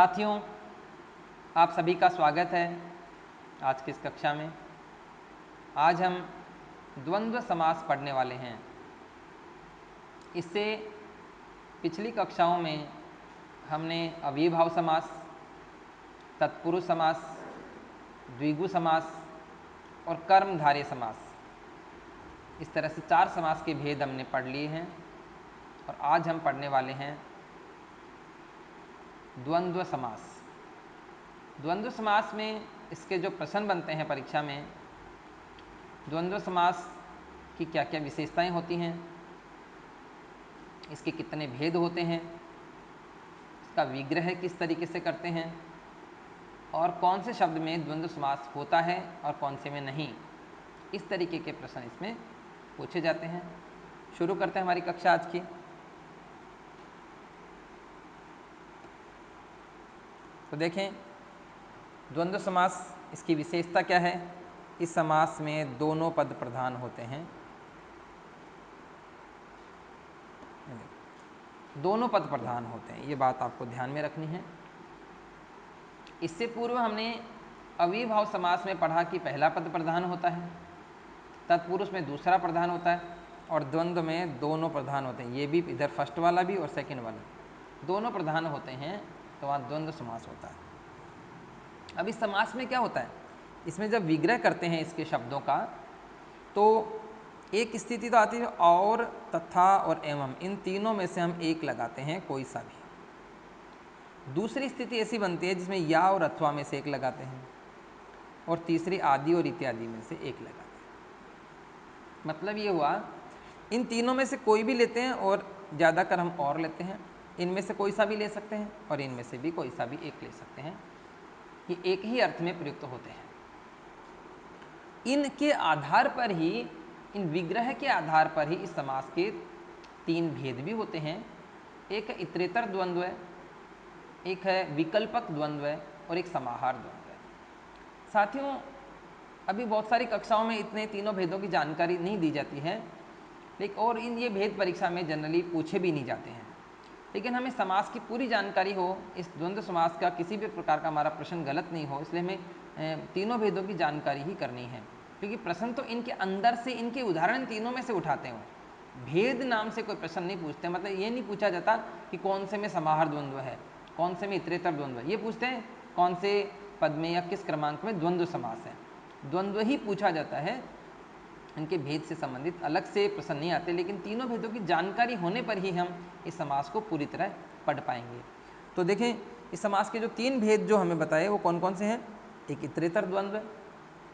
साथियों, आप सभी का स्वागत है आज की इस कक्षा में। आज हम द्वंद्व समास पढ़ने वाले हैं। इससे पिछली कक्षाओं में हमने अव्ययीभाव समास, तत्पुरुष समास, द्विगु समास और कर्मधारय समास, इस तरह से 4 समास के भेद हमने पढ़ लिए हैं। और आज हम पढ़ने वाले हैं द्वंद्व समास। द्वंद्व समास में इसके जो प्रश्न बनते हैं परीक्षा में, द्वंद्व समास की क्या क्या विशेषताएं होती हैं, इसके कितने भेद होते हैं, इसका विग्रह किस तरीके से करते हैं और कौन से शब्द में द्वंद्व समास होता है और कौन से में नहीं, इस तरीके के प्रश्न इसमें पूछे जाते हैं। शुरू करते हैं हमारी कक्षा आज की। तो देखें, द्वंद्व समास, इसकी विशेषता क्या है। इस समास में दोनों पद प्रधान होते हैं। दोनों पद प्रधान होते हैं, ये बात आपको ध्यान में रखनी है। इससे पूर्व हमने अव्ययीभाव समास में पढ़ा कि पहला पद प्रधान होता है, तत्पुरुष में दूसरा प्रधान होता है और द्वंद्व में दोनों प्रधान होते हैं। ये भी इधर फर्स्ट वाला भी और सेकंड वाला, दोनों प्रधान होते हैं, तो वहाँ द्वंद्व समास होता है। अब इस समास में क्या होता है, इसमें जब विग्रह करते हैं इसके शब्दों का, तो एक स्थिति तो आती है और, तथा और एवं, इन तीनों में से हम एक लगाते हैं, कोई सा भी। दूसरी स्थिति ऐसी बनती है जिसमें या और अथवा में से एक लगाते हैं, और तीसरी आदि और इत्यादि में से एक लगाते हैं। मतलब ये हुआ, इन तीनों में से कोई भी लेते हैं और ज़्यादातर हम और लेते हैं। इनमें से कोई सा भी ले सकते हैं और इनमें से भी कोई सा भी एक ले सकते हैं। ये एक ही अर्थ में प्रयुक्त होते हैं। इनके आधार पर ही, इन विग्रह के आधार पर ही इस समास के 3 भेद भी होते हैं। एक है इतरेतर द्वंद्व है, एक है विकल्पक द्वंद्व है और एक समाहार द्वंद्व है। साथियों, अभी बहुत सारी कक्षाओं में इतने तीनों भेदों की जानकारी नहीं दी जाती है, लेकिन और ये भेद परीक्षा में जनरली पूछे भी नहीं जाते हैं। लेकिन हमें समास की पूरी जानकारी हो, इस द्वंद्व समास का किसी भी प्रकार का हमारा प्रश्न गलत नहीं हो, इसलिए हमें तीनों भेदों की जानकारी ही करनी है। क्योंकि प्रश्न तो इनके अंदर से, इनके उदाहरण तीनों में से उठाते हो, भेद नाम से कोई प्रश्न नहीं पूछते। मतलब ये नहीं पूछा जाता कि कौन से में समाहार द्वंद्व है, कौन से में इतरेतर द्वंद्व है। ये पूछते हैं कौन से पद में या किस क्रमांक में द्वंद्व समास है। द्वंद्व ही पूछा जाता है, इनके भेद से संबंधित अलग से प्रश्न नहीं आते। लेकिन तीनों भेदों की जानकारी होने पर ही हम इस समास को पूरी तरह पढ़ पाएंगे। तो देखें, इस समास के जो 3 भेद जो हमें बताए वो कौन कौन से हैं। एक इतरेतर द्वंद्व,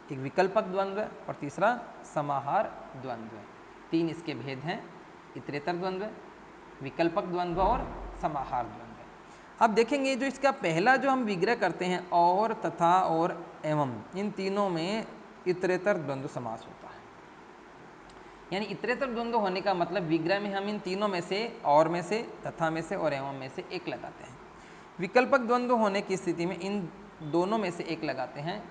एक विकल्पक द्वंद्व और तीसरा समाहार द्वंद्व। 3 इसके भेद हैं, इतरेतर द्वंद्व, विकल्पक द्वंद्व और समाहार द्वंद्व। अब देखेंगे, जो इसका पहला जो हम विग्रह करते हैं, और, तथा और एवं, इन तीनों में इतरेतर द्वंद्व समास होता है। यानी इतरेतर द्वंद्व होने का मतलब विग्रह में हम इन तीनों में से, और में से, तथा में से और एवं में से एक लगाते हैं। विकल्पक द्वंद्व होने की स्थिति में इन दोनों में से एक लगाते हैं,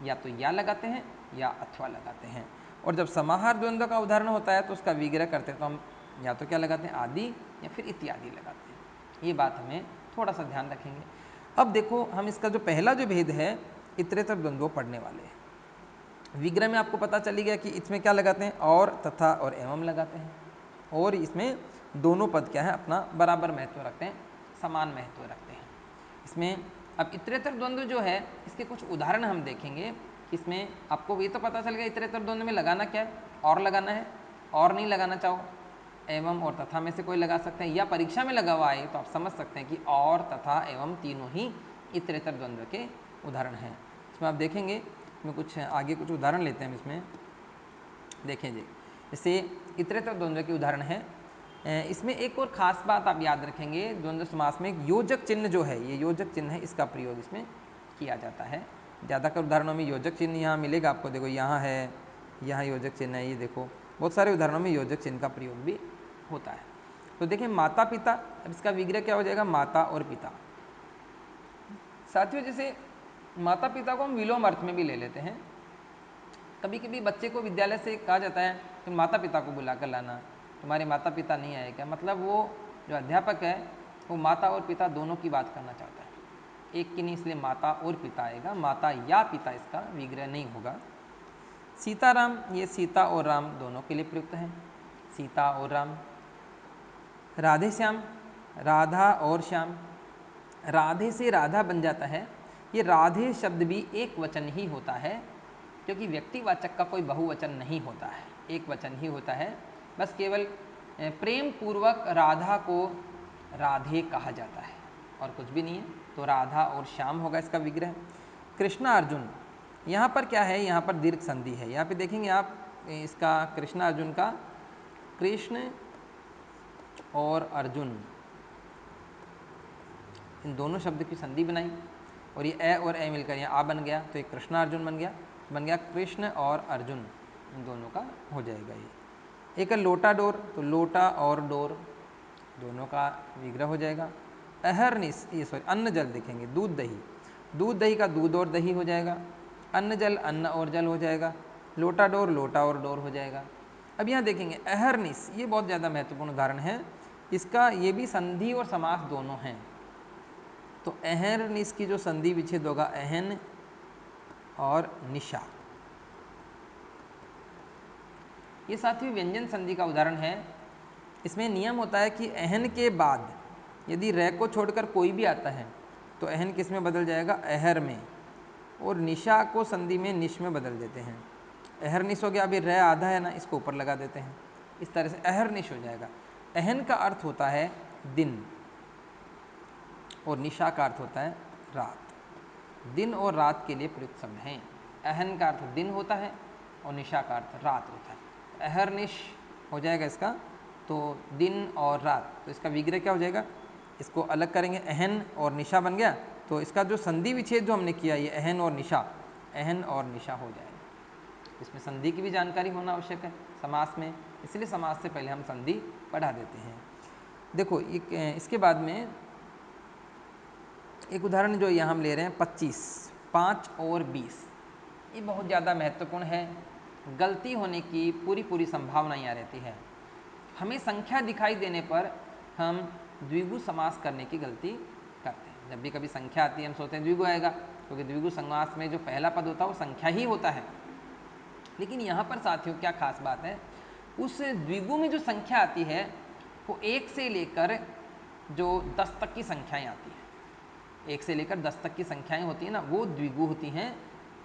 या तो या लगाते हैं या अथवा लगाते हैं। और जब समाहार द्वंद्व का उदाहरण होता है तो उसका विग्रह करते हैं तो हम या तो क्या लगाते हैं, आदि या फिर इत्यादि लगाते हैं। ये बात हमें थोड़ा सा ध्यान रखेंगे। अब देखो, हम इसका जो पहला जो भेद है इतरेतर द्वंद्व पढ़ने वाले हैं। विग्रह में आपको पता चली गया कि इसमें क्या लगाते हैं, और, तथा और एवं लगाते हैं। और इसमें दोनों पद क्या है, अपना बराबर महत्व रखते हैं, समान महत्व रखते हैं। इसमें अब इतरेतर द्वंद्व जो है, इसके कुछ उदाहरण हम देखेंगे। इसमें आपको ये तो पता चल गया इतरेतर द्वंद्व में लगाना क्या है, और लगाना है। और नहीं लगाना चाहो, एवं और तथा में से कोई लगा सकते हैं, या परीक्षा में लगा हुआ है तो आप समझ सकते हैं कि और, तथा, एवं तीनों ही इतरेतर द्वंद्व के उदाहरण हैं। इसमें आप देखेंगे, इसमें कुछ आगे कुछ उदाहरण लेते हैं। इसमें देखें जी, जैसे इतरेतर द्वंद्व के उदाहरण है। इसमें एक और खास बात आप याद रखेंगे, द्वंद्व समास में योजक चिन्ह जो है, ये योजक चिन्ह है, इसका प्रयोग इसमें किया जाता है। ज़्यादातर उदाहरणों में योजक चिन्ह यहाँ मिलेगा आपको। देखो यहाँ है, यहाँ योजक चिन्ह है, ये देखो बहुत सारे उदाहरणों में योजक चिन्ह का प्रयोग भी होता है। तो देखें, माता पिता, अब इसका विग्रह क्या हो जाएगा, माता और पिता। साथियों, जैसे माता पिता को हम विलोम अर्थ में भी ले लेते हैं। कभी कभी बच्चे को विद्यालय से कहा जाता है तुम माता पिता को बुला कर लाना, तुम्हारे माता पिता नहीं आए क्या। मतलब वो जो अध्यापक है वो माता और पिता दोनों की बात करना चाहता है। एक की नहीं, इसलिए माता और पिता आएगा, माता या पिता, इसका विग्रह नहीं होगा। सीताराम, ये सीता और राम दोनों के लिए प्रयुक्त है, सीता और राम। राधे श्याम, राधा और श्याम, राधे से राधा बन जाता है। ये राधे शब्द भी एक वचन ही होता है, क्योंकि व्यक्तिवाचक का कोई बहुवचन नहीं होता है, एक वचन ही होता है। बस केवल प्रेम पूर्वक राधा को राधे कहा जाता है और कुछ भी नहीं है। तो राधा और श्याम होगा इसका विग्रह। कृष्ण अर्जुन, यहाँ पर क्या है, यहाँ पर दीर्घ संधि है। यहाँ पे देखेंगे आप इसका कृष्ण अर्जुन का, कृष्ण और अर्जुन इन दोनों शब्द की संधि बनाई और ये ए और ए मिलकर यहाँ आ बन गया, तो ये कृष्णार्जुन बन गया कृष्ण और अर्जुन, इन दोनों का हो जाएगा ये। एक है लोटा डोर, तो लोटा और डोर दोनों का विग्रह हो जाएगा। अहरनिश, ये सॉरी अन्न जल देखेंगे, दूध दही, दूध दही का दूध और दही हो जाएगा। अन्न जल अन्न और जल हो जाएगा। लोटा डोर लोटा और डोर हो जाएगा। अब यहाँ देखेंगे अहरनिश, ये बहुत ज़्यादा महत्वपूर्ण उदाहरण है इसका, ये भी संधि और समास दोनों हैं। तो अहरनिश की जो संधि विच्छेद होगा अहन और निशा, ये साथियों व्यंजन संधि का उदाहरण है। इसमें नियम होता है कि अहन के बाद यदि रै को छोड़कर कोई भी आता है तो अहन किस में बदल जाएगा, अहर में, और निशा को संधि में निश में बदल देते हैं। अहरनिश हो गया, अभी रै आधा है ना, इसको ऊपर लगा देते हैं, इस तरह से अहरनिश हो जाएगा। अहन का अर्थ होता है दिन और निशा का अर्थ होता है रात। दिन और रात के लिए प्रयुक्त शब्द हैं। अहन का अर्थ दिन होता है और निशा का अर्थ रात होता है। अहरनिश हो जाएगा इसका, तो दिन और रात, तो इसका विग्रह क्या हो जाएगा, इसको अलग करेंगे, अहन और निशा बन गया, तो इसका जो संधि विच्छेद जो हमने किया ये अहन और निशा हो जाएगा। इसमें संधि की भी जानकारी होना आवश्यक है समास में, इसलिए समास से पहले हम संधि पढ़ा देते हैं। देखो इसके बाद में एक उदाहरण जो यहाँ हम ले रहे हैं 25, 5 और 20, ये बहुत ज़्यादा महत्वपूर्ण है। गलती होने की पूरी संभावना यहाँ रहती है। हमें संख्या दिखाई देने पर हम द्विगु समास करने की गलती करते हैं। जब भी कभी संख्या आती है हम सोचते हैं द्विगु आएगा, क्योंकि द्विगु समास में जो पहला पद होता है वो संख्या ही होता है। लेकिन यहाँ पर साथियों क्या खास बात है, उस द्विगु में जो संख्या आती है वो 1 से लेकर जो 10 तक की संख्याएँ आती हैं, 1 से लेकर 10 तक की संख्याएँ होती हैं ना, वो द्विगु होती हैं।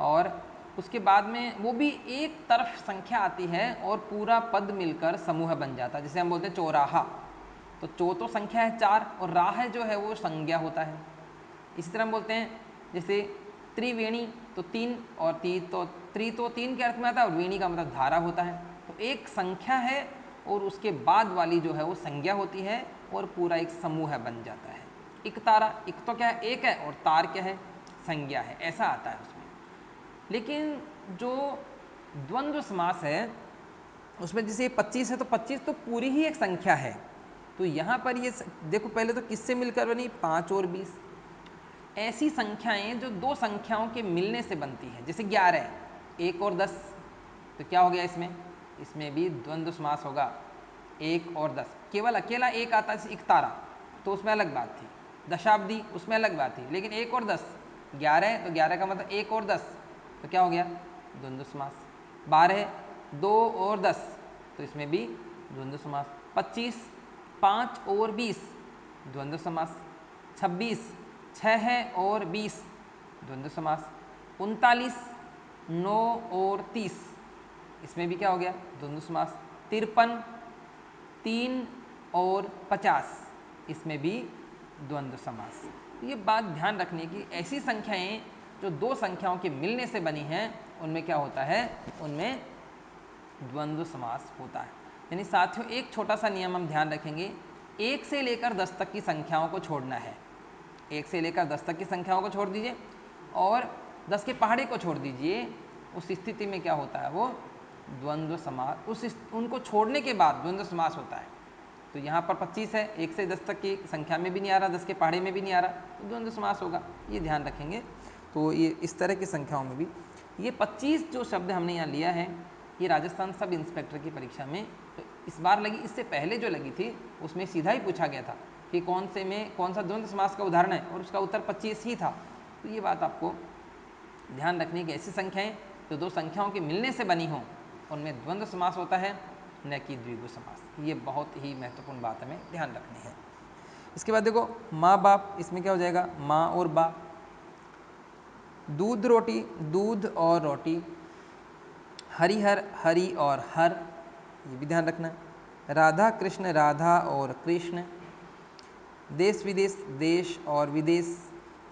और उसके बाद में वो भी एक तरफ संख्या आती है और पूरा पद मिलकर समूह बन जाता है। जैसे हम बोलते हैं चौराहा, तो चौ तो संख्या है 4 और राह जो है वो संज्ञा होता है। इसी तरह हम बोलते हैं जैसे त्रिवेणी, तो 3 और त्रि तो 3 के अर्थ में आता है और वेणी का मतलब धारा होता है। तो एक संख्या है और उसके बाद वाली जो है वो संज्ञा होती है और पूरा एक समूह बन जाता है। इक तारा, इक तो क्या है एक है और तार क्या है, संज्ञा है, ऐसा आता है उसमें। लेकिन जो द्वंद्व समास है उसमें जैसे 25 है तो 25 तो पूरी ही एक संख्या है। तो यहाँ पर ये देखो पहले तो किससे मिलकर बनी, 5 और 20। ऐसी संख्याएं जो दो संख्याओं के मिलने से बनती है, जैसे 11, 1 और 10, तो क्या हो गया इसमें भी द्वंद्व समास होगा, 1 और 10। केवल अकेला एक आता है इकतारा, तो उसमें अलग बात थी। दशाब्दी, उसमें अलग बात थी। लेकिन 1 और 10, 11 तो 11 का मतलब 1 और 10, तो क्या हो गया, द्वंद्व समास। 12, 2 और 10, तो इसमें भी द्वंद्व समास। 25, 5 और 20, द्वंद्व समास। 26, 6 और 20, द्वंद्व समास। 39, 9 और 30, इसमें भी क्या हो गया, द्वंद्व समास। 53, 3 और 50, इसमें भी द्वंद्व समास। ये बात ध्यान रखने की, ऐसी संख्याएं जो दो संख्याओं के मिलने से बनी हैं उनमें क्या होता है, उनमें द्वंद्व समास होता है। यानी साथियों एक छोटा सा नियम हम ध्यान रखेंगे, 1 से लेकर 10 तक की संख्याओं को छोड़ना है। 1 से लेकर 10 तक की संख्याओं को छोड़ दीजिए और 10 के पहाड़े को छोड़ दीजिए। उस स्थिति में क्या होता है, वो द्वंद्व समास। उनको छोड़ने के बाद द्वंद्व समास होता है। तो यहाँ पर 25 है, 1 से 10 तक की संख्या में भी नहीं आ रहा, 10 के पहाड़े में भी नहीं आ रहा, तो द्वंद्व समास होगा, ये ध्यान रखेंगे। तो ये इस तरह की संख्याओं में भी ये 25 जो शब्द हमने यहाँ लिया है, ये राजस्थान सब इंस्पेक्टर की परीक्षा में तो इस बार लगी, इससे पहले जो लगी थी उसमें सीधा ही पूछा गया था कि कौन से में कौन सा द्वंद्व समास का उदाहरण है, और उसका उत्तर 25 ही था। तो ये बात आपको ध्यान रखनी कि ऐसी संख्याएं जो दो संख्याओं के मिलने से बनी हों उनमें द्वंद्व समास होता है, न कि द्विगु समास। ये बहुत ही महत्वपूर्ण बात हमें ध्यान रखनी है। इसके बाद देखो माँ बाप, इसमें क्या हो जाएगा माँ और बाप। दूध रोटी, दूध और रोटी। हरिहर, हरि और हर, ये भी ध्यान रखना। राधा कृष्ण, राधा और कृष्ण। देश विदेश, देश और विदेश।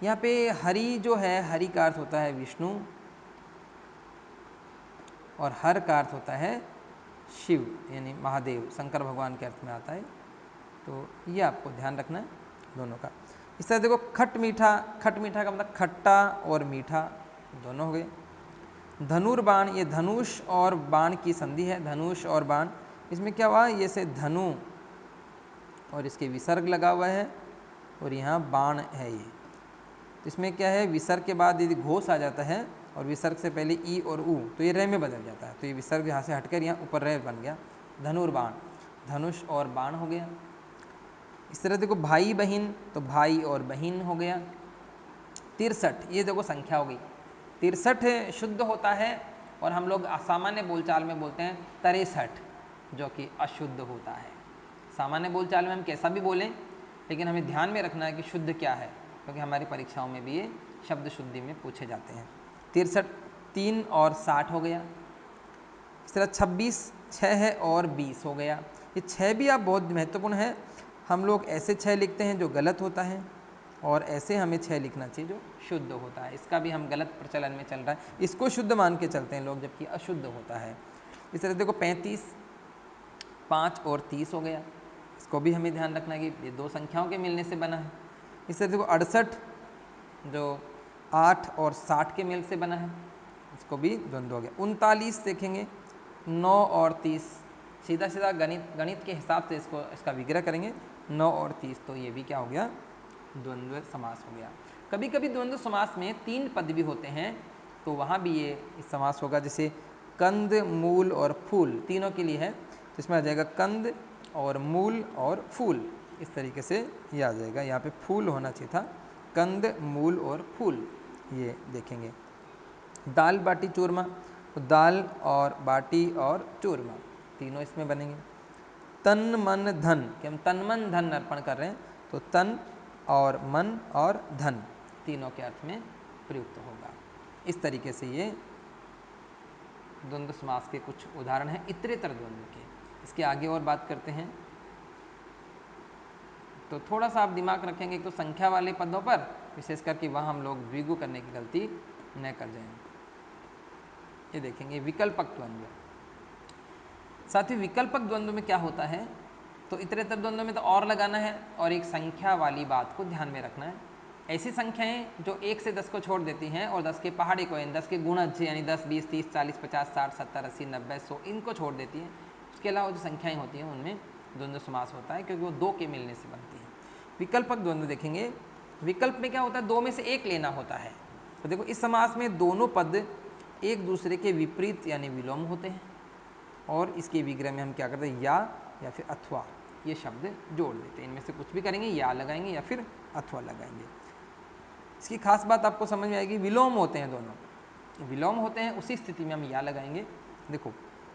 यहाँ पे हरि जो है, हरि का अर्थ होता है विष्णु, और हर का अर्थ होता है शिव यानी महादेव, शंकर भगवान के अर्थ में आता है। तो ये आपको ध्यान रखना है दोनों का। इस तरह देखो खट मीठा, खट मीठा का मतलब खट्टा और मीठा दोनों हो गए। धनुर्बाण, ये धनुष और बाण की संधि है, धनुष और बाण। इसमें क्या हुआ, ये से धनु और इसके विसर्ग लगा हुआ है और यहाँ बाण है ये। तो इसमें क्या है, विसर्ग के बाद यदि घोष आ जाता है और विसर्ग से पहले ई और उ, तो ये रे में बदल जाता है। तो ये विसर्ग यहाँ से हटकर यहाँ ऊपर रे बन गया, धनुर्बाण, धनुष और बाण हो गया। इस तरह देखो भाई बहन, तो भाई और बहन हो गया। 63, ये देखो संख्या हो गई। 63 शुद्ध होता है और हम लोग सामान्य बोलचाल में बोलते हैं 63, जो कि अशुद्ध होता है। सामान्य बोलचाल में हम कैसा भी बोलें, लेकिन हमें ध्यान में रखना है कि शुद्ध क्या है, क्योंकि हमारी परीक्षाओं में भी ये शब्द शुद्धि में पूछे जाते हैं। 63, 3 और 60 हो गया। इस तरह 26, 6 है और 20 हो गया। ये 6 भी आप बहुत महत्वपूर्ण है। हम लोग ऐसे 6 लिखते हैं जो गलत होता है, और ऐसे हमें 6 लिखना चाहिए जो शुद्ध होता है। इसका भी हम गलत प्रचलन में चल रहा है, इसको शुद्ध मान के चलते हैं लोग, जबकि अशुद्ध होता है। इस तरह देखो 35, 5 और 30 हो गया। इसको भी हमें ध्यान रखना है कि ये दो संख्याओं के मिलने से बना है। इस तरह देखो 68, जो 8 और 60 के मेल से बना है, इसको भी द्वंद्व हो गया। 39 देखेंगे, 9 और 30, सीधा सीधा गणित के हिसाब से इसका विग्रह करेंगे, 9 और 30, तो ये भी क्या हो गया, द्वंद्व समास हो गया। कभी कभी द्वंद्व समास में 3 पद भी होते हैं, तो वहाँ भी ये समास होगा। जैसे कंद, मूल और फूल, तीनों के लिए है, तो इसमें आ जाएगा कंद और मूल और फूल। इस तरीके से ये आ जाएगा, यहाँ पे फूल होना चाहिए था, कंद, मूल और फूल, ये देखेंगे। दाल बाटी चूरमा, तो दाल और बाटी और चूरमा तीनों इसमें बनेंगे। तन मन धन, कि हम तन मन धन अर्पण कर रहे हैं, तो तन और मन और धन तीनों के अर्थ में प्रयुक्त होगा। इस तरीके से ये द्वंद्व समास के कुछ उदाहरण हैं इतरेतर द्वंद्व के। इसके आगे और बात करते हैं, तो थोड़ा सा आप दिमाग रखेंगे तो संख्या वाले पदों पर, विशेष करके वहाँ हम लोग द्विगु करने की गलती न कर जाएं। ये देखेंगे विकल्पक द्वंद्व। साथ ही विकल्पक द्वंद्व में क्या होता है, तो इतरेतर द्वंद्व में तो और लगाना है और एक संख्या वाली बात को ध्यान में रखना है। ऐसी संख्याएं जो 1 से 10 को छोड़ देती हैं और 10 के पहाड़ी को, यानी 10 के गुणज यानी 10, 20, 30, 40, 50, 60, 70, 80, 90, 100 इनको छोड़ देती हैं। उसके अलावा जो संख्याएं होती हैं उनमें द्वंद्व समास होता है, क्योंकि वो 2 के मिलने से बनती हैं। विकल्पक द्वंद्व देखेंगे, विकल्प में क्या होता है, 2 में से 1 लेना होता है। तो देखो इस समास में दोनों पद एक दूसरे के विपरीत यानी विलोम होते हैं, और इसके विग्रह में हम क्या करते हैं, या फिर अथवा ये शब्द जोड़ देते हैं। इनमें से कुछ भी करेंगे, या लगाएंगे या फिर अथवा लगाएंगे। इसकी खास बात आपको समझ में आएगी, विलोम होते हैं दोनों, विलोम होते हैं, उसी स्थिति में हम या लगाएंगे। देखो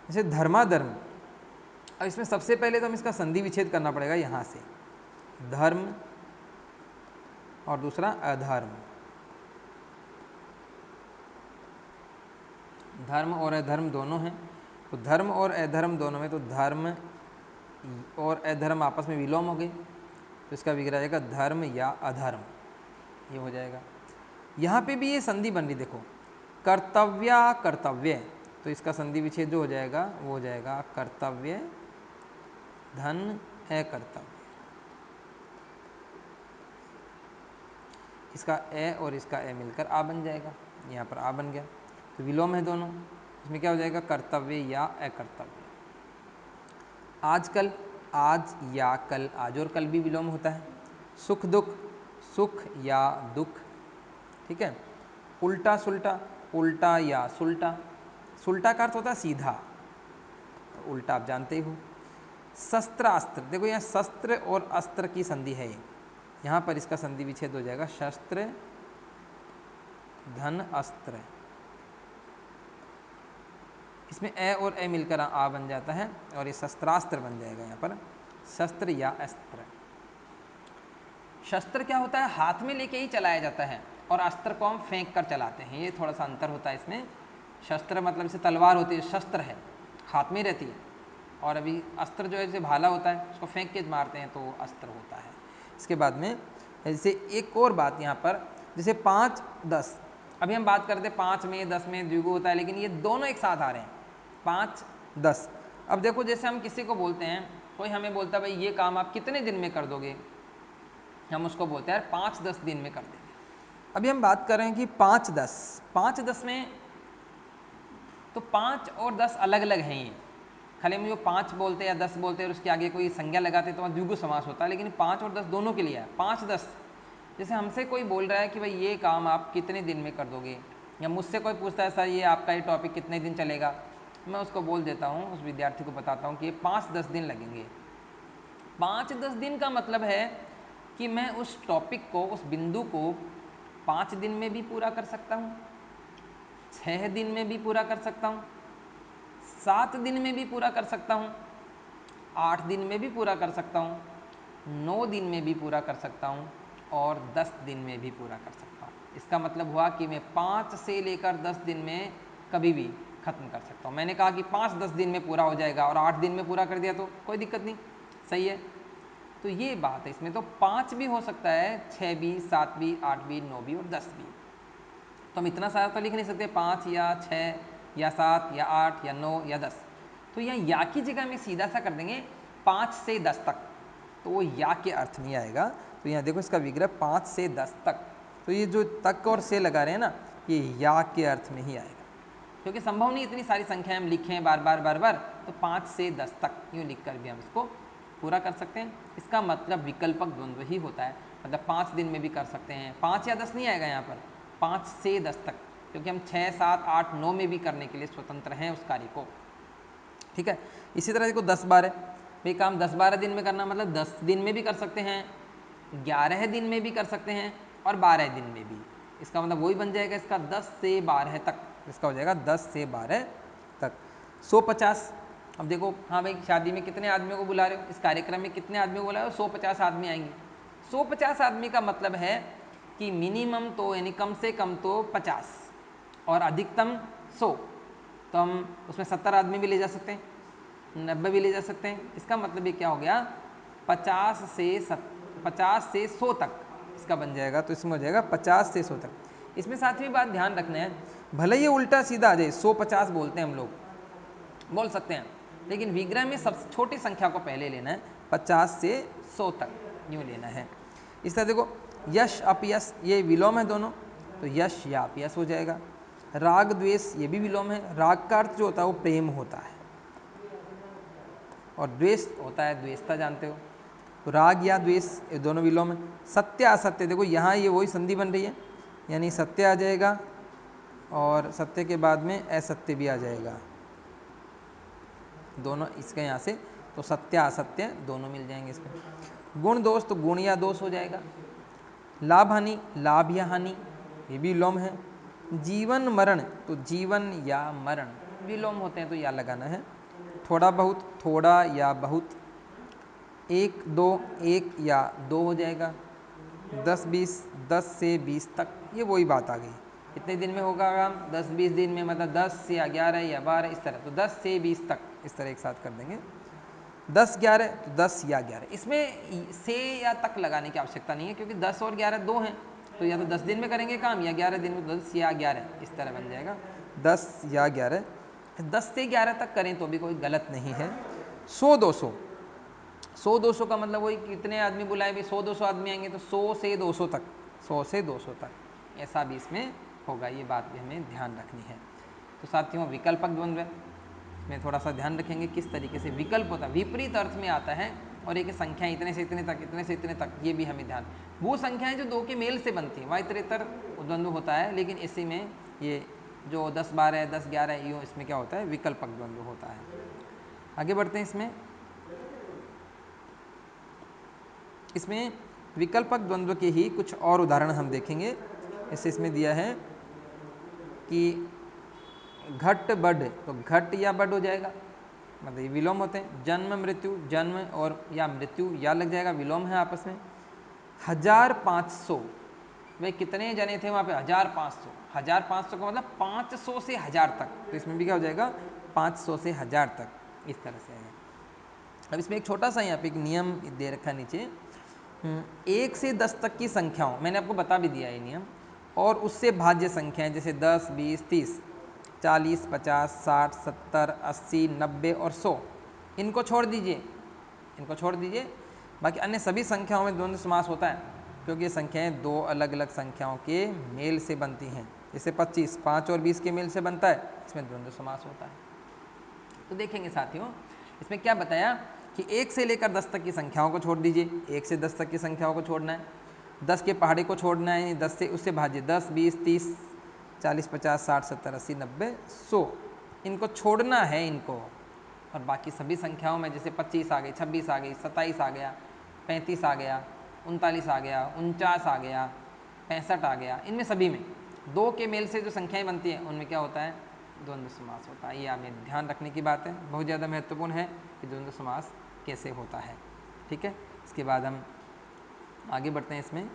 जैसे धर्माधर्म, अब इसमें सबसे पहले तो हम इसका संधि विच्छेद करना पड़ेगा, यहाँ से धर्म और दूसरा अधर्म। धर्म और अधर्म दोनों हैं, तो धर्म और अधर्म दोनों में, तो धर्म और अधर्म आपस में विलोम हो गए, तो इसका विग्रह आएगा धर्म या अधर्म, ये हो जाएगा। यहाँ पे भी ये संधि बन रही, देखो कर्तव्य कर्तव्य, तो इसका संधि विच्छेद जो हो जाएगा वो हो जाएगा कर्तव्य धन अकर्तव्य। इसका ए और इसका ए मिलकर आ बन जाएगा, यहाँ पर आ बन गया, तो विलोम है दोनों। इसमें क्या हो जाएगा, कर्तव्य या अकर्तव्य। आजकल, आज या कल, आज और कल भी विलोम होता है। सुख दुख, सुख या दुख, ठीक है। उल्टा सुल्टा, उल्टा या सुल्टा, सुल्टा का अर्थ होता है सीधा, उल्टा आप जानते ही हो। शस्त्रास्त्र, देखो यहाँ शस्त्र और अस्त्र की संधि है ये, यहाँ पर इसका संधि विच्छेद हो जाएगा, शस्त्र धन अस्त्र, इसमें ए और ए मिलकर आ बन जाता है और ये शस्त्रास्त्र बन जाएगा यहाँ पर, शस्त्र या अस्त्र। शस्त्र क्या होता है, हाथ में लेके ही चलाया जाता है, और अस्त्र को हम फेंक कर चलाते हैं, ये थोड़ा सा अंतर होता है इसमें। शस्त्र मतलब जैसे तलवार होती है, शस्त्र है, हाथ में रहती है, और अभी अस्त्र जो है जैसे भाला होता है, उसको फेंक के मारते हैं तो अस्त्र होता है। इसके बाद में जैसे एक और बात यहाँ पर, जैसे 5 10, अभी हम बात करते हैं 5 में 10 में द्विगु होता है, लेकिन ये दोनों एक साथ आ रहे हैं, 5 10। अब देखो जैसे हम किसी को बोलते हैं, कोई हमें बोलता है भाई ये काम आप कितने दिन में कर दोगे, हम उसको बोलते हैं यार 5-10 दिन में कर देंगे। अभी हम बात कर रहे हैं कि 5-10 में, तो 5 और 10 अलग अलग हैं ये, खाली हम जो 5 बोलते हैं या 10 बोलते हैं और उसके आगे कोई संज्ञा लगाते हैं तो वहाँ द्विगु समास होता है, लेकिन 5 और 10 दोनों के लिए है। 5-10, जैसे हमसे कोई बोल रहा है कि भाई ये काम आप कितने दिन में कर दोगे, या मुझसे कोई पूछता है सर ये आपका ये टॉपिक कितने दिन चलेगा, मैं उसको बोल देता हूँ, उस विद्यार्थी को बताता हूँ कि ये 5-10 दिन लगेंगे। 5-10 दिन का मतलब है कि मैं उस टॉपिक को, उस बिंदु को 5 दिन में भी पूरा कर सकता हूँ, 6 दिन में भी पूरा कर सकता हूँ, 7 दिन में भी पूरा कर सकता हूँ, 8 दिन में भी पूरा कर सकता हूँ, 9 दिन में भी पूरा कर सकता हूँ, और 10 दिन में भी पूरा कर सकता हूँ। इसका मतलब हुआ कि मैं 5 से लेकर 10 दिन में कभी भी खत्म कर सकता हूँ। मैंने कहा कि 5-10 दिन में पूरा हो जाएगा और 8 दिन में पूरा कर दिया तो कोई दिक्कत नहीं, सही है। तो ये बात है इसमें, तो 5 भी हो सकता है, 6 भी, 7 भी, 8 भी, 9 भी और 10 भी। तो हम इतना सारा तो लिख नहीं सकते, 5 या 6 या 7 या 8 या 9 या 10। तो यहाँ या की जगह में सीधा सा कर देंगे 5 से 10 तक, तो वो या के अर्थ नहीं आएगा। तो यहाँ देखो इसका विग्रह 5 से 10 तक, तो ये जो तक और से लगा रहे हैं ना, ये या के अर्थ में ही आएगा, क्योंकि संभव नहीं इतनी सारी संख्याएं हम लिखें बार बार, तो 5 से 10 तक यूँ लिख कर भी हम इसको पूरा कर सकते हैं। इसका मतलब विकल्पक द्वंद्व ही होता है, मतलब 5 दिन में भी कर सकते हैं, 5 या 10 नहीं आएगा यहाँ पर, 5 से 10 तक, क्योंकि हम 6 7 8 9 में भी करने के लिए स्वतंत्र हैं उस कार्य को, ठीक है। इसी तरह देखो 10-12, भाई काम 10-12 दिन में करना, मतलब 10 दिन में भी कर सकते हैं, 11 दिन में भी कर सकते हैं, और 12 दिन में भी। इसका मतलब वही बन जाएगा इसका 10 से 12 तक, इसका हो जाएगा 10 से 12 तक। 150, अब देखो, हाँ भाई शादी में कितने आदमियों को बुला रहे हो, इस कार्यक्रम में कितने आदमियों को बुला रहे हो, 150 आदमी आएंगे। 150 आदमी का मतलब है कि मिनिमम तो यानी कम से कम तो 50 और अधिकतम 100, तो हम उसमें 70 आदमी भी ले जा सकते हैं, 90 भी ले जा सकते हैं। इसका मतलब ये क्या हो गया, 50 से 100 तक इसका बन जाएगा, तो इसमें हो जाएगा 50 से 100 तक। इसमें सातवीं बात ध्यान रखना है, भले ये उल्टा सीधा आ जाए, 150 बोलते हैं हम लोग, बोल सकते हैं, लेकिन विग्रह में सबसे छोटी संख्या को पहले लेना है, 50 से 100 तक यूँ लेना है। इस तरह देखो यश अपयश ये विलोम है दोनों, तो यश या अपयश हो जाएगा। राग द्वेष ये भी विलोम है, राग का अर्थ जो होता है वो प्रेम होता है, और द्वेष होता है द्वेषता, जानते हो, तो राग या द्वेष ये दोनों विलोम है। सत्य असत्य, देखो यहाँ ये वही संधि बन रही है, यानी सत्य आ जाएगा और सत्य के बाद में असत्य भी आ जाएगा, दोनों इसके यहाँ से, तो सत्य असत्य दोनों मिल जाएंगे इसमें। गुण दोष, तो गुण या दोष हो जाएगा। लाभ हानि, लाभ या हानि ये भी विलोम है। जीवन मरण, तो जीवन या मरण विलोम होते हैं, तो या लगाना है। थोड़ा बहुत, थोड़ा या बहुत। 1 2 1 या 2 हो जाएगा। 10-20, 10 से 20 तक, ये वही बात आ गई, कितने दिन में होगा काम, 10-20 दिन में, मतलब 10 या 11 या 12 इस तरह, तो 10 से 20 तक इस तरह एक साथ कर देंगे। 10-11, तो 10 या 11, इसमें से या तक लगाने की आवश्यकता नहीं है, क्योंकि 10 और 11 दो हैं, तो या तो 10 दिन में करेंगे काम या 11 दिन में, 10 या 11 इस तरह बन जाएगा, 10 या 11। 10 से 11 तक करें तो भी कोई गलत नहीं है। 100-200, 100-200 का मतलब वही, कितने आदमी बुलाए भी, 100-200 आदमी आएंगे, तो 100 से 200 तक, 100 से 200 तक ऐसा भी इसमें होगा, ये बात भी हमें ध्यान रखनी है। तो साथियों विकल्पक द्वंद्व में थोड़ा सा ध्यान रखेंगे किस तरीके से विकल्प होता है, विपरीत अर्थ में आता है, और एक संख्या इतने से इतने तक, इतने से इतने तक, ये भी हमें ध्यान, वो संख्याएं जो दो के मेल से बनती हैं वह इतरेतर द्वंद्व होता है, लेकिन इसी में ये जो 10-12 10-11 यूँ इसमें क्या होता है, विकल्पक द्वंद्व होता है। आगे बढ़ते हैं इसमें, इसमें विकल्पक द्वंद्व के ही कुछ और उदाहरण हम देखेंगे। जैसे इसमें दिया है कि घट बढ़, तो घट या बढ़ हो जाएगा, मतलब ये विलोम होते हैं। जन्म मृत्यु, जन्म और या मृत्यु या लग जाएगा, विलोम है आपस में। 1500, वे कितने जने थे वहाँ पे? 1500। 1500 का मतलब 500 से 1000 तक, तो इसमें भी क्या हो जाएगा? 500 से 1000 तक, इस तरह से आएगा। अब इसमें एक छोटा सा यहाँ पे एक नियम दे रखा है नीचे, 1 से 10 तक की संख्याओं, मैंने आपको बता भी दिया ये नियम, और उससे भाज्य संख्याएं जैसे 10, 20, 30, 40, 50, 60, 70, 80, 90 और 100, इनको छोड़ दीजिए, इनको छोड़ दीजिए। बाकी अन्य सभी संख्याओं में द्वंद्व समास होता है, क्योंकि ये संख्याएं दो अलग अलग संख्याओं के मेल से बनती हैं। जैसे 25 5 और 20 के मेल से बनता है, इसमें द्वंद्व समास होता है। तो देखेंगे साथियों, इसमें क्या बताया कि 1 से लेकर 10 तक की संख्याओं को छोड़ दीजिए। 1 से 10 तक की संख्याओं को छोड़ना है, 10 के पहाड़े को छोड़ना है, 10 से उससे भाजिए, 10, 20, 30, 40, 50, 60, 70, 80, 90, 100, इनको छोड़ना है इनको। और बाकी सभी संख्याओं में जैसे 25 आ गई, 26 आ गई, 27 आ गया, 35 आ गया, 39 आ गया, 49 आ गया, 65 आ गया, इनमें सभी में 2 के मेल से जो संख्याएं बनती हैं उनमें क्या होता है? द्वंद्व समास होता है। ये हमें ध्यान रखने की बात है, बहुत ज़्यादा महत्वपूर्ण है कि द्वंद्व समास कैसे होता है। ठीक है, इसके बाद हम आगे बढ़ते हैं। इसमें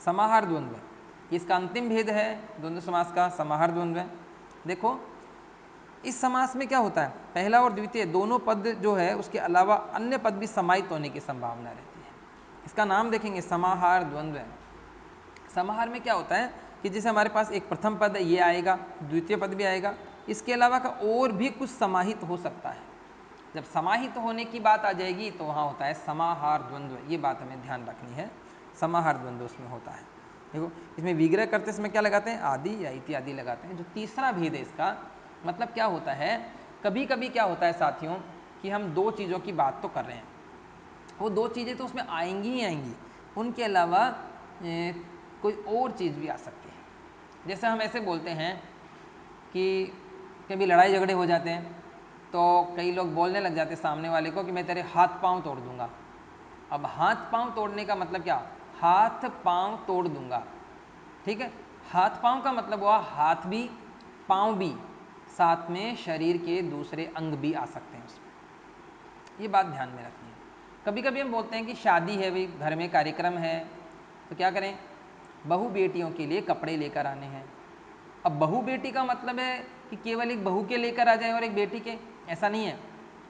समाहार द्वंद्व, इसका अंतिम भेद है द्वंद्व समास का, समाहार द्वंद्व है। देखो इस समास में क्या होता है, पहला और द्वितीय दोनों पद जो है उसके अलावा अन्य पद भी समाहित होने की संभावना रहती है। इसका नाम देखेंगे समाहार द्वंद्व है। समाहार में क्या होता है कि जैसे हमारे पास एक प्रथम पद है, ये आएगा, द्वितीय पद भी आएगा, इसके अलावा का और भी कुछ समाहित हो सकता है। जब समाहित होने की बात आ जाएगी तो वहाँ होता है समाहार द्वंद्व, ये बात हमें ध्यान रखनी है, समाहार द्वंद्व उसमें होता है। देखो इसमें विग्रह करते समय क्या लगाते हैं? आदि या इत्यादि लगाते हैं। जो तीसरा भेद है इसका मतलब क्या होता है, कभी कभी क्या होता है साथियों कि हम दो चीज़ों की बात तो कर रहे हैं, वो दो चीज़ें तो उसमें आएंगी ही आएंगी, उनके अलावा कोई और चीज़ भी आ सकती है। जैसे हम ऐसे बोलते हैं कि कभी लड़ाई झगड़े हो जाते हैं तो कई लोग बोलने लग जाते हैं सामने वाले को कि मैं तेरे हाथ पांव तोड़ दूंगा। अब हाथ पांव तोड़ने का मतलब क्या? हाथ पांव तोड़ दूंगा, ठीक है। हाथ पांव का मतलब हुआ हाथ भी पांव भी, साथ में शरीर के दूसरे अंग भी आ सकते हैं उसमें, ये बात ध्यान में रखनी है। कभी कभी हम बोलते हैं कि शादी है भाई, घर में कार्यक्रम है, तो क्या करें? बहू बेटियों के लिए कपड़े लेकर आने हैं। अब बहू बेटी का मतलब है कि केवल एक बहू के लेकर आ जाए और एक बेटी के, ऐसा नहीं है।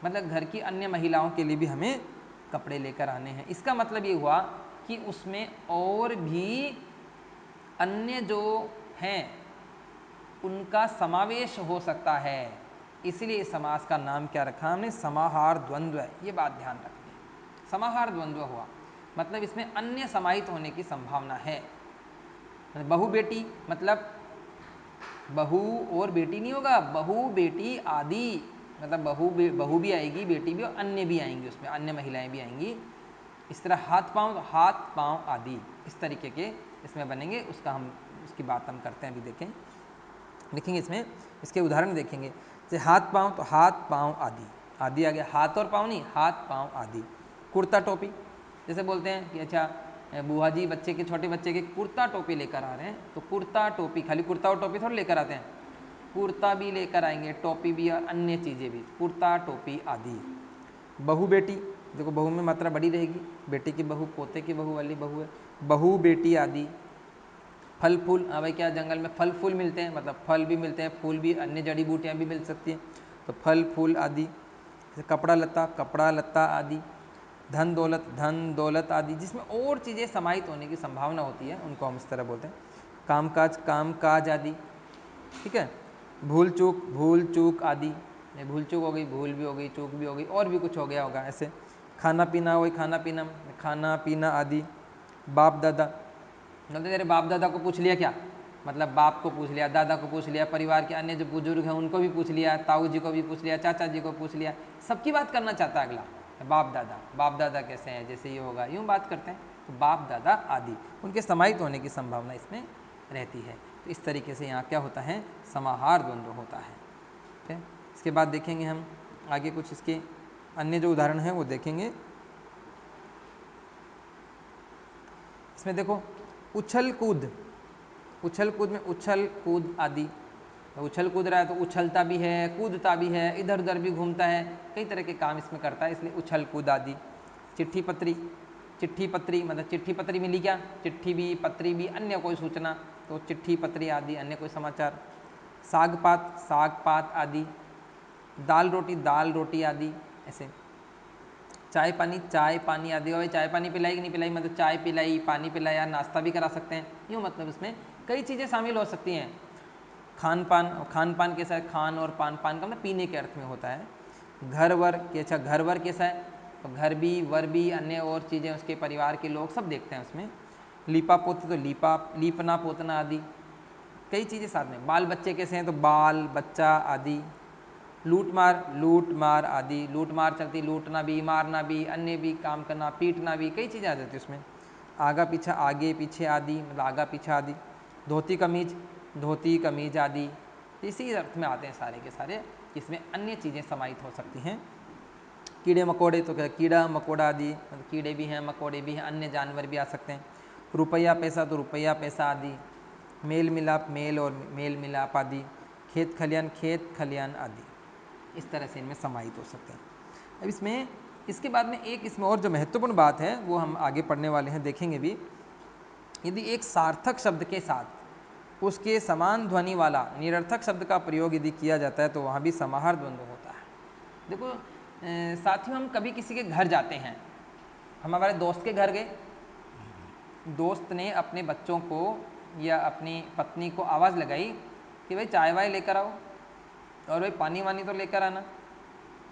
मतलब घर की अन्य महिलाओं के लिए भी हमें कपड़े लेकर आने हैं। इसका मतलब ये हुआ कि उसमें और भी अन्य जो हैं उनका समावेश हो सकता है, इसलिए इस समास का नाम क्या रखा हमने? समाहार द्वंद्व। ये बात ध्यान रखनी है, समाहार द्वंद्व हुआ मतलब इसमें अन्य समाहित होने की संभावना है। बहू बेटी मतलब बहू और बेटी नहीं होगा, बहू बेटी आदि, मतलब बहू भी आएगी, बेटी भी, और अन्य भी आएंगी, उसमें अन्य महिलाएं भी आएंगी। इस तरह हाथ पांव आदि, इस तरीके के इसमें बनेंगे। उसका हम उसकी बात हम करते हैं, अभी देखें, लिखेंगे इसमें, इसके उदाहरण देखेंगे। जैसे हाथ पांव, तो हाथ पांव आदि, आदि आ गया, हाथ और पांव नहीं, हाथ पांव आदि। कुर्ता टोपी, जैसे बोलते हैं कि अच्छा बुआ जी बच्चे के, छोटे बच्चे के कुर्ता टोपी लेकर आ रहे हैं, तो कुर्ता टोपी, खाली कुर्ता और टोपी थोड़ी लेकर आते हैं, कुर्ता भी लेकर आएंगे, टोपी भी और अन्य चीज़ें भी, कुर्ता टोपी आदि। बहू बेटी, देखो बहू में मात्रा बड़ी रहेगी, बेटे की बहू, पोते की बहू वाली बहू है, बहू बेटी आदि। फल फूल, हाँ भाई क्या जंगल में फल फूल मिलते हैं, मतलब फल भी मिलते हैं, फूल भी, अन्य जड़ी बूटियाँ भी मिल सकती हैं, तो फल फूल आदि। जैसे कपड़ा लत्ता आदि। धन दौलत आदि, जिसमें और चीज़ें समाहित होने की संभावना होती है, उनको हम इस तरह बोलते हैं। काम काज आदि, ठीक है। भूल चूक आदि, भूल चूक हो गई, भूल भी हो गई, चूक भी हो गई, और भी कुछ हो गया होगा ऐसे। खाना पीना, वही खाना पीना आदि। बाप दादा, मतलब तेरे बाप दादा को पूछ लिया क्या? मतलब बाप को पूछ लिया, दादा को पूछ लिया, परिवार के अन्य जो बुजुर्ग हैं उनको भी पूछ लिया, ताऊ जी को भी पूछ लिया, चाचा जी को पूछ लिया, सबकी बात करना चाहता है अगला। बाप दादा कैसे हैं, जैसे ये होगा, यूँ बात करते हैं, तो बाप दादा आदि, उनके समाहित होने की संभावना इसमें रहती है। तो इस तरीके से यहाँ क्या होता है? समाहार द्वंद्व होता है। ठीक है, इसके बाद देखेंगे हम आगे कुछ इसके अन्य जो उदाहरण है वो देखेंगे। इसमें देखो उछल कूद, उछल कूद में उछल कूद आदि, उछल कूद रहा है तो उछलता भी है, कूदता भी है, इधर उधर भी घूमता है, कई तरह के काम इसमें करता है, इसलिए उछल कूद आदि। चिट्ठी पत्री, चिट्ठी पत्री मतलब चिट्ठी पत्री मिली क्या, चिट्ठी भी पत्री भी अन्य कोई सूचना, तो चिट्ठी पत्री आदि अन्य कोई समाचार। साग पात, साग पात आदि। दाल रोटी आदि ऐसे। चाय पानी, चाय पानी आदि। भाई चाय पानी पिलाई कि नहीं पिलाई, मतलब चाय पिलाई, पानी पिलाया, नाश्ता भी करा सकते हैं, यूँ मतलब इसमें कई चीज़ें शामिल हो सकती हैं। खान पान, खान पान कैसा है, खान और पान, पान का मतलब पीने के अर्थ में होता है। घर वर कैसा, घर वर कैसा है, तो घर भी वर भी अन्य और चीज़ें उसके परिवार के लोग सब देखते हैं उसमें। लीपा पोती तो लीपा, लीपना पोतना आदि, कई चीज़ें साथ में। बाल बच्चे कैसे हैं, तो बाल बच्चा आदि। लूट मार आदि, लूट मार चलती, लूटना भी, मारना भी, अन्य भी काम करना, पीटना भी, कई चीज़ें आ जाती हैं उसमें। आगा पीछा, आगे पीछे आदि, मतलब आगा पीछा आदि। धोती कमीज, धोती कमीज आदि, इसी अर्थ में आते हैं सारे के सारे, इसमें अन्य चीज़ें समाहित हो सकती हैं। कीड़े मकोड़े तो क्या, कीड़ा मकोड़ा आदि, मतलब कीड़े भी हैं, मकोड़े भी हैं, अन्य जानवर भी आ सकते हैं। रुपया पैसा तो रुपया पैसा आदि। मेल मिलाप, मेल और मेल मिलाप आदि। खेत खलियान आदि, इस तरह से इनमें समाहित हो सकते हैं। अब इसमें इसके बाद में एक इसमें और जो महत्वपूर्ण बात है वो हम आगे पढ़ने वाले हैं, देखेंगे भी। यदि एक सार्थक शब्द के साथ उसके समान ध्वनि वाला निरर्थक शब्द का प्रयोग यदि किया जाता है तो वहाँ भी समाहार द्वंद्व होता है। देखो साथियों, हम कभी किसी के घर जाते हैं, हम हमारे दोस्त के घर गए, दोस्त ने अपने बच्चों को या अपनी पत्नी को आवाज़ लगाई कि भाई चाय वाय लेकर आओ, और भाई पानी वानी तो लेकर आना।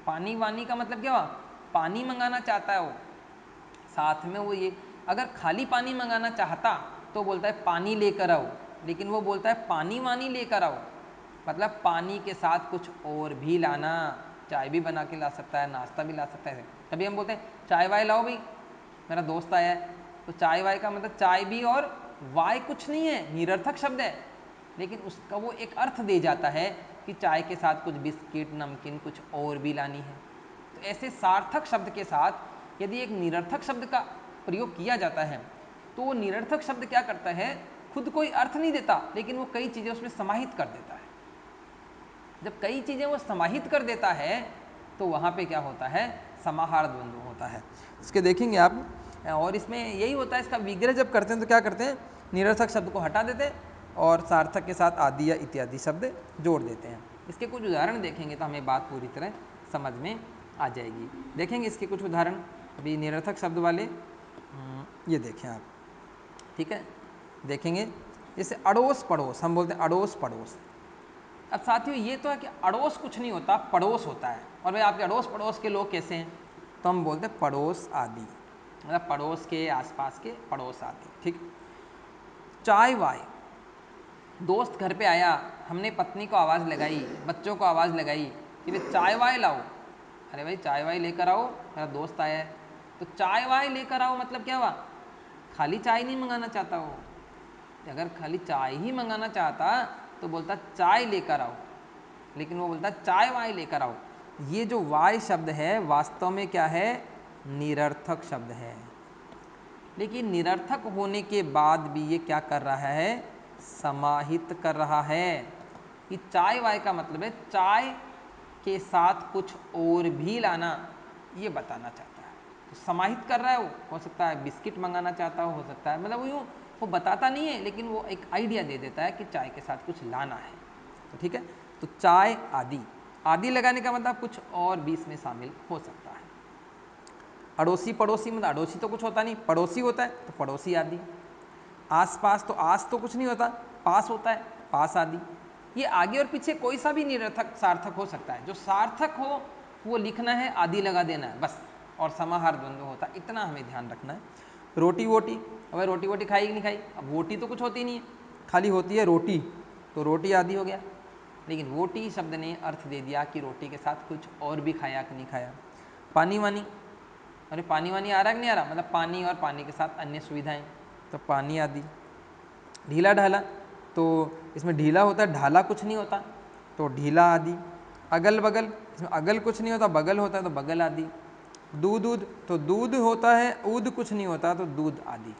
पानी वानी का मतलब क्या हुआ, पानी मंगाना चाहता है वो, साथ में वो ये, अगर खाली पानी मंगाना चाहता तो बोलता है पानी लेकर आओ, लेकिन वो बोलता है पानी वानी लेकर आओ, मतलब पानी के साथ कुछ और भी लाना। चाय भी बना के ला सकता है, नाश्ता भी ला सकता है। तभी हम बोलते हैं चाय वाय लाओ भाई, मेरा दोस्त आया है, तो चाय वाय का मतलब चाय भी और वाय कुछ नहीं है, निरर्थक शब्द है, लेकिन उसका वो एक अर्थ दे जाता है कि चाय के साथ कुछ बिस्किट नमकीन कुछ और भी लानी है। तो ऐसे सार्थक शब्द के साथ यदि एक निरर्थक शब्द का प्रयोग किया जाता है तो वो निरर्थक शब्द क्या करता है, खुद कोई अर्थ नहीं देता, लेकिन वो कई चीज़ें उसमें समाहित कर देता है। जब कई चीज़ें वो समाहित कर देता है तो वहाँ पे क्या होता है, समाहार द्वंद्व होता है। इसके देखेंगे आप, और इसमें यही होता है, इसका विग्रह जब करते हैं तो क्या करते हैं, निरर्थक शब्द को हटा देते हैं और सार्थक के साथ आदि या इत्यादि शब्द जोड़ देते हैं। इसके कुछ उदाहरण देखेंगे तो हमें बात पूरी तरह समझ में आ जाएगी। देखेंगे इसके कुछ उदाहरण अभी निरर्थक शब्द वाले, ये देखें आप, ठीक है, देखेंगे। जैसे अड़ोस पड़ोस, हम बोलते हैं अड़ोस पड़ोस। अब साथियों ये तो है कि अड़ोस कुछ नहीं होता, पड़ोस होता है, और भाई आपके अड़ोस पड़ोस के लोग कैसे हैं, तो हम बोलते हैं पड़ोस आदि, मतलब पड़ोस के आसपास के पड़ोस आदि, ठीक। चाय वाय, दोस्त घर पे आया, हमने पत्नी को आवाज़ लगाई, बच्चों को आवाज़ लगाई कि भाई चाय वाय लाओ, अरे भाई चाय वाय लेकर आओ, मेरा दोस्त आया है। तो चाय वाय लेकर आओ मतलब क्या हुआ, खाली चाय नहीं मंगाना चाहता वो, अगर खाली चाय ही मंगाना चाहता तो बोलता चाय लेकर आओ, लेकिन वो बोलता चाय वाय लेकर आओ। ये जो वाय शब्द है वास्तव में क्या है, निरर्थक शब्द है, लेकिन निरर्थक होने के बाद भी ये क्या कर रहा है, समाहित कर रहा है। कि चाय वाय का मतलब है चाय के साथ कुछ और भी लाना, ये बताना चाहता है, तो समाहित कर रहा है वो। हो सकता है बिस्किट मंगाना चाहता हो सकता है, मतलब वो यूँ वो बताता नहीं है, लेकिन वो एक आइडिया दे देता है कि चाय के साथ कुछ लाना है, तो ठीक है। तो चाय आदि, आदि लगाने का मतलब कुछ और भी इसमें शामिल हो सकता है। अड़ोसी पड़ोसी, मतलब अड़ोसी तो कुछ होता नहीं, पड़ोसी होता है तो पड़ोसी आदि। आस पास, तो आस तो कुछ नहीं होता, पास होता है, पास आदि। ये आगे और पीछे कोई सा भी निरर्थक सार्थक हो सकता है, जो सार्थक हो वो लिखना है, आदि लगा देना है बस, और समाहार द्वंद्व होता है, इतना हमें ध्यान रखना है। रोटी वोटी, अब रोटी वोटी खाई कि नहीं खाई, अब वोटी तो कुछ होती नहीं है, खाली होती है रोटी, तो रोटी आदि हो गया, लेकिन वोटी शब्द ने अर्थ दे दिया कि रोटी के साथ कुछ और भी खाया कि नहीं खाया। पानी वानी, अरे पानी वानी आ रहा है कि नहीं आ रहा, मतलब पानी और पानी के साथ अन्य सुविधाएं, तो पानी आदि। ढीला ढाला, तो इसमें ढीला होता है, ढाला कुछ नहीं होता, तो ढीला आदि। अगल बगल, इसमें अगल कुछ नहीं होता, बगल होता है तो बगल आदि। दूध ऊद, तो दूध होता है, ऊद कुछ नहीं होता तो दूध आदि।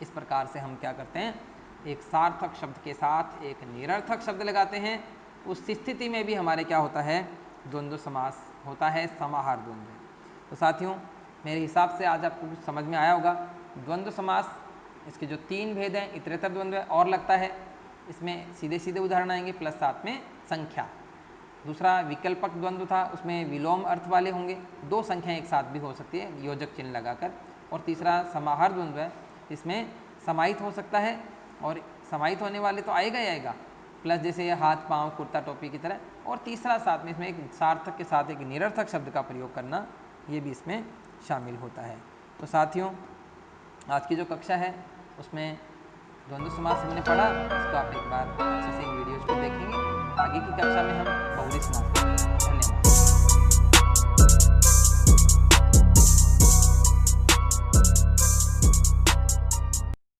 इस प्रकार से हम क्या करते हैं, एक सार्थक शब्द के साथ एक निरर्थक शब्द लगाते हैं। उस स्थिति में भी हमारे क्या होता है, द्वंद्व समास होता है, समाहार द्वंद्व। तो साथियों, मेरे हिसाब से आज आपको कुछ समझ में आया होगा। द्वंद्व समास, इसके जो 3 भेद हैं, इतरेतर द्वंद्व है और लगता है, इसमें सीधे सीधे उदाहरण आएंगे प्लस साथ में संख्या। दूसरा विकल्पक द्वंद्व था, उसमें विलोम अर्थ वाले होंगे, 2 संख्याएं एक साथ भी हो सकती है योजक चिन्ह लगाकर। और तीसरा समाहार द्वंद्व है, इसमें समाहित हो सकता है, और समाहित होने वाले तो आएगा ही आएगा, प्लस जैसे ये हाथ पाँव कुर्ता टोपी की तरह। और तीसरा साथ में इसमें एक सार्थक के साथ एक निरर्थक शब्द का प्रयोग करना, ये भी इसमें शामिल होता है। तो साथियों, आज की जो कक्षा है उसमें द्वंद्व समास हमने पढ़ा, इसको आप एक बार अच्छे से इन वीडियोज़ को देखेंगे। आगे की कक्षा में हम बहुव्रीहि समास